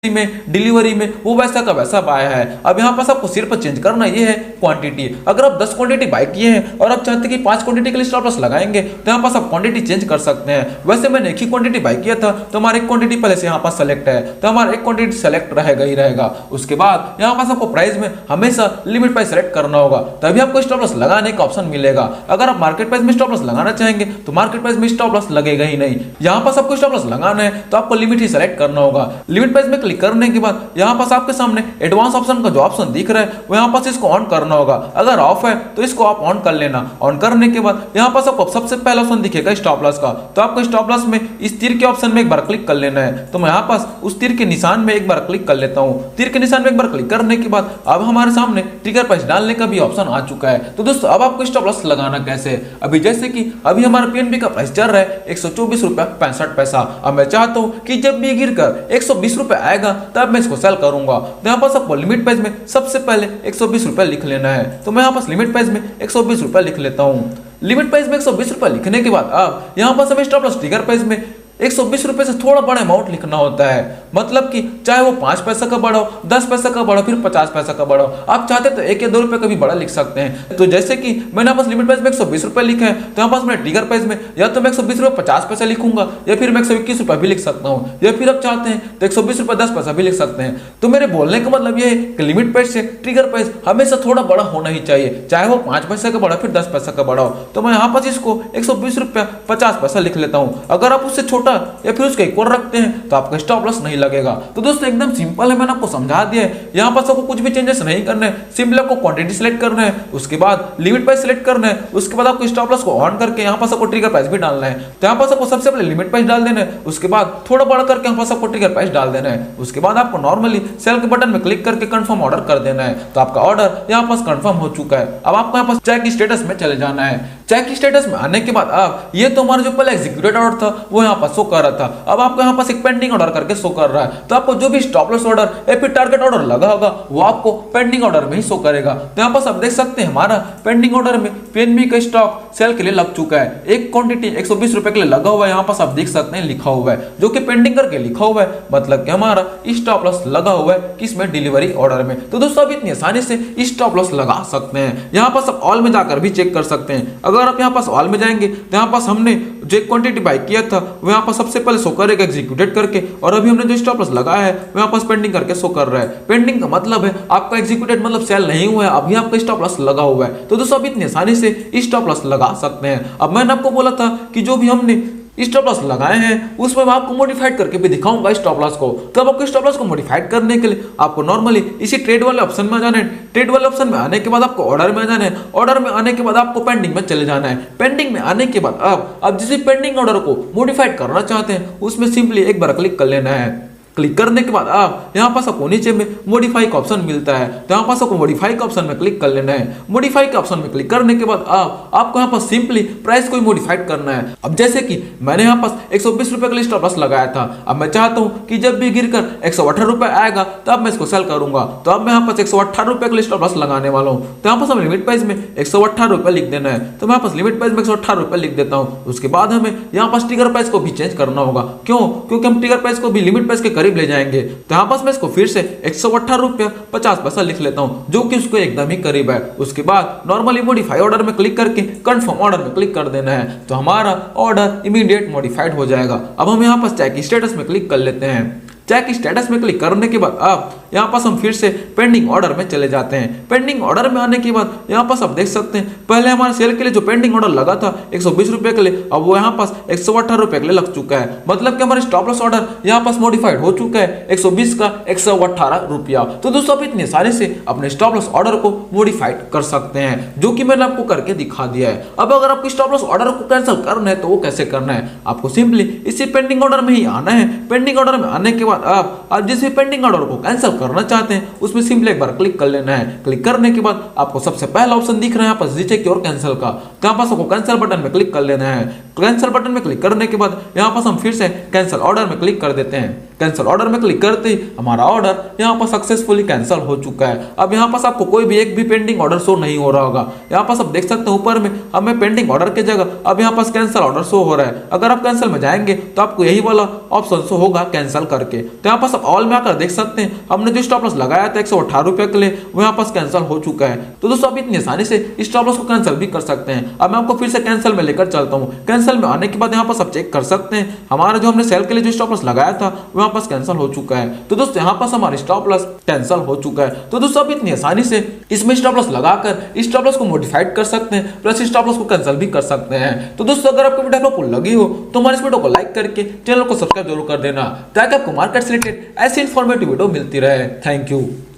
में, डिलीवरी में वो वैसा का वैसा आया है। अब यहाँ पास आपको सिर्फ चेंज करना ये है क्वांटिटी। अगर आप 10 क्वांटिटी बाय किए हैं और आप चाहते हैं कि 5 क्वांटिटी के लिए स्टॉप लॉस लगाएंगे तो यहाँ पास आप क्वांटिटी चेंज कर सकते हैं। वैसे मैंने एक ही क्वांटिटी बाय किया था तो हमारा एक क्वांटिटी पहले से यहाँ पास सेलेक्ट है, तो हमारा एक क्वांटिटी सेलेक्ट रहेगा ही रहेगा। उसके बाद यहाँ पास आपको प्राइस में हमेशा लिमिट प्राइस सेलेक्ट करना होगा, तभी आपको स्टॉप लॉस लगाने का ऑप्शन मिलेगा। अगर आप मार्केट प्राइस में स्टॉप लॉस लगाना चाहेंगे तो मार्केट प्राइस में स्टॉप लॉस लगेगा ही नहीं। यहाँ पास आपको स्टॉप लॉस लगाना है तो आपको लिमिट ही सेलेक्ट करना होगा। लिमिट प्राइस में क्लिक करने के बाद यहाँ पास आपके सामने एडवांस ऑप्शन का जो ऑप्शन दिख रहा है वो यहाँ पास इसको ऑन करना होगा। अगर ऑफ है तो इसको आप ऑन कर लेना। ऑन करने के बाद यहाँ पास आपको सबसे पहला ऑप्शन दिखेगा स्टॉप लॉस का, तो आपको स्टॉप लॉस में इस तीर के ऑप्शन में एक बार क्लिक कर लेना है। तो मैं यहाँ पास उस तीर के निशान में एक बार क्लिक कर लेता हूँ। तीर के निशान में एक बार क्लिक करने के बाद अब हमारे सामने ट्रिगर प्राइस डालने का भी ऑप्शन आ चुका है। तो दोस्तों अब आपको स्टॉप लॉस लगाना कैसे, अभी जैसे कि अभी हमारा पीएनबी का प्राइस चल रहा है 124 रुपया 65 पैसा। अब मैं चाहता हूँ कि जब भी गिरकर 120 रुपए आएगा तब मैं इसको सेल करूंगा। तो यहाँ पास आपको लिमिट प्राइस में सबसे पहले 120 रुपए लिख लेना है। तो मैं यहाँ पास लिमिट प्राइस में 120 रुपए लिख लेता हूँ। लिमिट प्राइस में 120 रुपए लिखने के बाद अब यहाँ पास हमें स्टॉप लॉस ट्रिगर प्राइस में 120 रुपए से थोड़ा बड़ा अमाउंट लिखना होता है। मतलब कि चाहे वो 5 पैसा का बड़ा हो, 10 पैसा का बड़ा, फिर 50 पैसा का बड़ा हो, आप चाहते तो 1 या 2 रुपए का भी बड़ा लिख सकते हैं। तो जैसे कि मैंने यहाँ पास लिमिट प्राइस में 120 रुपए लिखा है तो यहाँ पास मैंने ट्रिगर प्राइस में या तो मैं 120 रुपए 50 पैसा लिखूंगा या फिर मैं 121 रुपए भी लिख सकता हूँ, या फिर आप चाहते हैं तो 120 रुपए 10 पैसा भी लिख सकते हैं। तो मेरे बोलने का मतलब ये है कि लिमिट प्राइस से ट्रिगर प्राइस हमेशा थोड़ा बड़ा होना ही चाहिए, चाहे वो 5 पैसा का बड़ा फिर 10 पैसा का बड़ा हो। तो मैं यहाँ पास इसको 120 रुपया 50 पैसा लिख लेता हूँ। अगर आप उससे छोटा या फिर उसके एक और रखते हैं तो आपका स्टॉप लॉस नहीं लगेगा। तो दोस्तों एकदम सिंपल है, मैंने आपको समझा दिया है। यहाँ पर आपको कुछ भी चेंजेस नहीं करना है, सिंपली आपको क्वांटिटी सेलेक्ट करना है, उसके बाद लिमिट प्राइस सेलेक्ट करना है, उसके बाद आपको स्टॉप लॉस को ऑन करके यहाँ पर आपको ट्रिगर प्राइस भी डालना है। तो यहाँ पर आपको सबसे पहले लिमिट प्राइस डाल देना है, उसके बाद थोड़ा बड़ा करके यहाँ पर आपको ट्रिगर प्राइस डाल देना है। उसके बाद आपको नॉर्मली सेल के बटन में क्लिक करके कंफर्म ऑर्डर कर देना है। तो आपका ऑर्डर यहाँ पर कंफर्म हो चुका है। अब आपको यहाँ पर चेक स्टेटस में चले जाना है। चेक स्टेटस में आने के बाद अब ये तो हमारा जो पहले एग्जीक्यूटेड ऑर्डर था वो यहाँ पर शो कर रहा था, अब आपको यहाँ पास एक पेंडिंग ऑर्डर करके शो कर रहा है। तो आपको जो भी स्टॉप लॉस ऑर्डर या फिर टारगेट ऑर्डर लगा होगा वो आपको पेंडिंग ऑर्डर में ही शो करेगा। तो यहाँ पास आप देख सकते हैं हमारा पेंडिंग ऑर्डर में पीएनबी का स्टॉक सेल के लिए लग चुका है। एक क्वांटिटी 120 रुपए के लिए लगा हुआ है, यहाँ पास आप देख सकते हैं लिखा हुआ है, जो कि पेंडिंग करके लिखा हुआ है, मतलब कि हमारा स्टॉप लॉस लगा हुआ है किसमें, डिलीवरी ऑर्डर में। तो दोस्तों आप इतनी आसानी से स्टॉप लॉस लगा सकते हैं। यहाँ पास आप ऑल में जाकर भी चेक कर सकते हैं। अगर आप यहाँ पास ऑल में जाएंगे तो यहाँ पास हमने जो क्वांटिटी बाय किया था वो यहाँ पास सबसे पहले शो करेगा एग्जीक्यूटेड करके, और अभी हमने जो स्टॉप लॉस लगाया है वो यहाँ पास पेंडिंग करके शो कर रहा है। पेंडिंग का मतलब है आपका एग्जीक्यूटेड मतलब सेल नहीं हुआ है, अभी आपका स्टॉप लॉस लगा हुआ है। तो दोस्तों आप इतनी आसानी से स्टॉप लॉस लगा सकते हैं। अब मैंने आपको बोला था कि जो भी हमने स्टॉप लॉस लगाए हैं उसमें मैं आपको मॉडिफाइड करके भी दिखाऊंगा स्टॉप लॉस को। तो अब आपको स्टॉप लॉस को मॉडिफाइड करने के लिए आपको नॉर्मली इसी ट्रेड वाले ऑप्शन में जाना है। ट्रेड वाले ऑप्शन में आने के बाद आपको ऑर्डर में जाना है। ऑर्डर में आने के बाद आपको पेंडिंग में चले जाना है। पेंडिंग में आने के बाद अब जिस पेंडिंग ऑर्डर को मॉडिफाइड करना चाहते हैं उसमें सिंपली एक बार क्लिक कर लेना है। क्लिक करने के बाद आप यहाँ पास आपको नीचे में मॉडिफाई का ऑप्शन मिलता है, तो यहाँ पास आपको मॉडिफाई का ऑप्शन में क्लिक कर लेना है। मॉडिफाई के ऑप्शन में क्लिक करने के बाद आपको यहाँ पास सिंपली प्राइस को मॉडिफाइड करना है। अब जैसे कि मैंने यहाँ पास 120 रुपए के लिए स्टॉप लॉस लगाया था, अब मैं चाहता हूँ कि जब भी गिरकर 118 रुपए आएगा तब मैं इसको सेल करूंगा। तो अब मैं यहाँ पास 118 रुपए के लिए स्टॉप लॉस लगाने वाला हूँ। तो यहाँ पास हमें लिमिट प्राइस में 118 रुपए लिख देना है। तो मैं यहाँ पास लिमिट प्राइस में 118 रुपए लिख देता हूँ। उसके बाद हमें यहाँ पास ट्रिगर प्राइस को भी चेंज करना होगा। क्यों? क्योंकि हम ट्रिगर प्राइस को भी लिमिट प्राइस के करीब ले जाएंगे। तो यहाँ पास मैं इसको फिर से 118 रुपया 50 पैसा लिख लेता हूँ, जो कि उसको एकदम ही करीब है। उसके बाद नॉर्मली मॉडिफाई ऑर्डर में क्लिक करके कंफर्म ऑर्डर में क्लिक कर देना है, तो हमारा ऑर्डर इमीडिएट मॉडिफाइड हो जाएगा। अब हम यहाँ पास चेक स्टेटस में क्लिक कर लेते हैं। चेक स्टेटस में क्लिक करने के बाद अब यहाँ पास हम फिर से पेंडिंग ऑर्डर में चले जाते हैं। पेंडिंग ऑर्डर में आने के बाद यहाँ पास आप देख सकते हैं पहले हमारे सेल के लिए जो पेंडिंग ऑर्डर लगा था 120 रुपए के लिए, अब वो यहाँ पास 118 रुपए के लिए लग चुका है। मतलब कि हमारे स्टॉप लॉस ऑर्डर यहाँ पास मॉडिफाइड हो चुका है 120 का 118 रुपया। तो दोस्तों आप इतनी आसानी से अपने स्टॉप लॉस ऑर्डर को मॉडिफाइड कर सकते हैं, जो कि मैंने आपको करके दिखा दिया है। अब अगर आपको स्टॉप लॉस ऑर्डर को कैंसिल करना है तो वो कैसे करना है, आपको सिंपली इसी पेंडिंग ऑर्डर में ही आना है। पेंडिंग ऑर्डर में आने के बाद आप जिस भी पेंडिंग ऑर्डर को कैंसिल करना चाहते हैं उसमें सिंपली एक बार क्लिक कर लेना है। क्लिक करने के बाद आपको सबसे पहला ऑप्शन दिख रहा है यहाँ पर नीचे की ओर कैंसिल का, तो यहाँ पास आपको कैंसिल बटन में क्लिक कर लेना है। कैंसिल बटन में क्लिक करने के बाद यहाँ पास हम फिर से कैंसिल ऑर्डर में क्लिक कर देते हैं। कैंसिल ऑर्डर में क्लिक करते ही हमारा ऑर्डर यहाँ पर सक्सेसफुली कैंसिल हो चुका है। अब यहाँ पर आपको कोई भी एक भी पेंडिंग ऑर्डर शो नहीं हो रहा होगा। यहाँ पर आप देख सकते हैं ऊपर में हमें पेंडिंग ऑर्डर की जगह अब यहाँ पर कैंसिल ऑर्डर शो हो रहा है। अगर आप कैंसिल में जाएंगे तो आपको यही वाला ऑप्शन शो होगा कैंसिल करके। तो यहाँ पर आप ऑल में आकर देख सकते हैं हमने जो स्टॉप लॉस लगाया था 118 रुपए के लिए वो यहाँ पर कैंसिल हो चुका है। तो दोस्तों आप इतनी आसानी से स्टॉप लॉस को कैंसिल भी कर सकते हैं। अब मैं आपको फिर से कैंसिल में लेकर चलता हूँ। कैंसिल में आने के बाद यहाँ पर सब चेक कर सकते हैं हमारा जो हमने सेल के लिए जो स्टॉप लॉस लगाया था वो यहाँ पर कैंसिल हो चुका है। तो दोस्तों यहाँ पर हमारा स्टॉप लॉस कैंसिल हो चुका है। तो दोस्तों आप इतनी आसानी से इसमें स्टॉप लॉस लगाकर स्टॉप लॉस को मॉडिफाइड कर सकते हैं प्लस स्टॉप लॉस को कैंसिल भी कर सकते हैं। तो दोस्तों अगर आपको वीडियो को लगी हो तो हमारे इस वीडियो को लाइक करके चैनल को सब्सक्राइब जरूर कर देना ताकि आपको मार्केट से रिलेटेड ऐसी इंफॉर्मेटिव वीडियो मिलती रहे। Thank you.